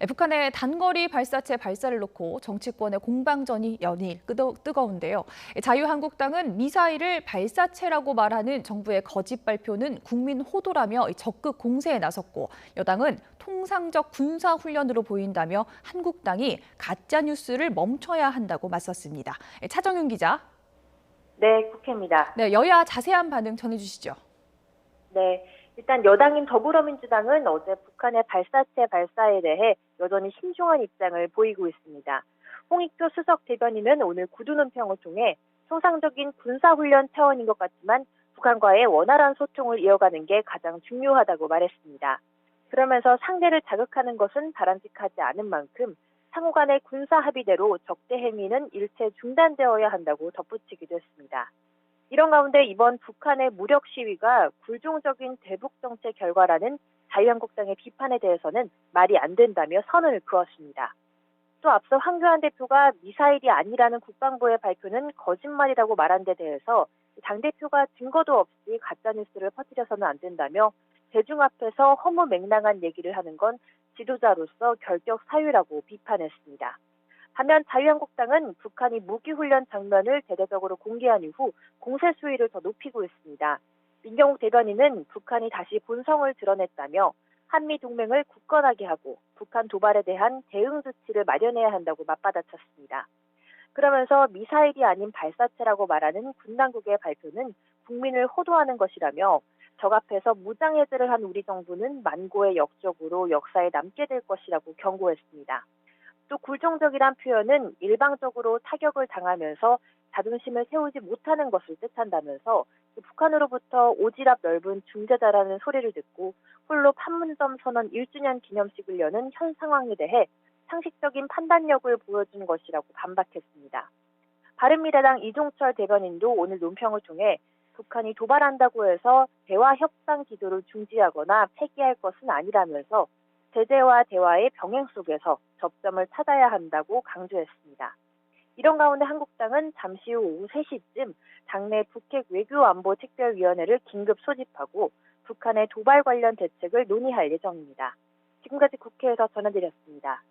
북한의 단거리 발사체 발사를 놓고 정치권의 공방전이 연일 뜨거운데요. 자유한국당은 미사일을 발사체라고 말하는 정부의 거짓 발표는 국민 호도라며 적극 공세에 나섰고, 여당은 통상적 군사훈련으로 보인다며 한국당이 가짜뉴스를 멈춰야 한다고 맞섰습니다. 차정윤 기자. 네, 국회입니다. 네, 여야 자세한 반응 전해주시죠. 네, 일단 여당인 더불어민주당은 어제 북한의 발사체 발사에 대해 여전히 신중한 입장을 보이고 있습니다. 홍익표 수석 대변인은 오늘 구두논평을 통해 통상적인 군사훈련 차원인 것 같지만 북한과의 원활한 소통을 이어가는 게 가장 중요하다고 말했습니다. 그러면서 상대를 자극하는 것은 바람직하지 않은 만큼 상호 간의 군사 합의대로 적대 행위는 일체 중단되어야 한다고 덧붙이기도 했습니다. 이런 가운데 이번 북한의 무력 시위가 굴종적인 대북 정책 결과라는 자유한국당의 비판에 대해서는 말이 안 된다며 선을 그었습니다. 또 앞서 황교안 대표가 미사일이 아니라는 국방부의 발표는 거짓말이라고 말한 데 대해서 당대표가 증거도 없이 가짜뉴스를 퍼뜨려서는 안 된다며 대중 앞에서 허무맹랑한 얘기를 하는 건 지도자로서 결격 사유라고 비판했습니다. 반면 자유한국당은 북한이 무기훈련 장면을 대대적으로 공개한 이후 공세 수위를 더 높이고 있습니다. 민경욱 대변인은 북한이 다시 본성을 드러냈다며 한미동맹을 굳건하게 하고 북한 도발에 대한 대응 조치를 마련해야 한다고 맞받아쳤습니다. 그러면서 미사일이 아닌 발사체라고 말하는 군 당국의 발표는 국민을 호도하는 것이라며 적 앞에서 무장해제를 한 우리 정부는 만고의 역적으로 역사에 남게 될 것이라고 경고했습니다. 또 굴종적이란 표현은 일방적으로 타격을 당하면서 자존심을 세우지 못하는 것을 뜻한다면서 북한으로부터 오지랖 넓은 중재자라는 소리를 듣고 홀로 판문점 선언 1주년 기념식을 여는 현 상황에 대해 상식적인 판단력을 보여준 것이라고 반박했습니다. 바른미래당 이종철 대변인도 오늘 논평을 통해 북한이 도발한다고 해서 대화 협상 기조를 중지하거나 폐기할 것은 아니라면서 제재와 대화의 병행 속에서 접점을 찾아야 한다고 강조했습니다. 이런 가운데 한국당은 잠시 후 오후 3시쯤 당내 북핵 외교안보특별위원회를 긴급 소집하고 북한의 도발 관련 대책을 논의할 예정입니다. 지금까지 국회에서 전해드렸습니다.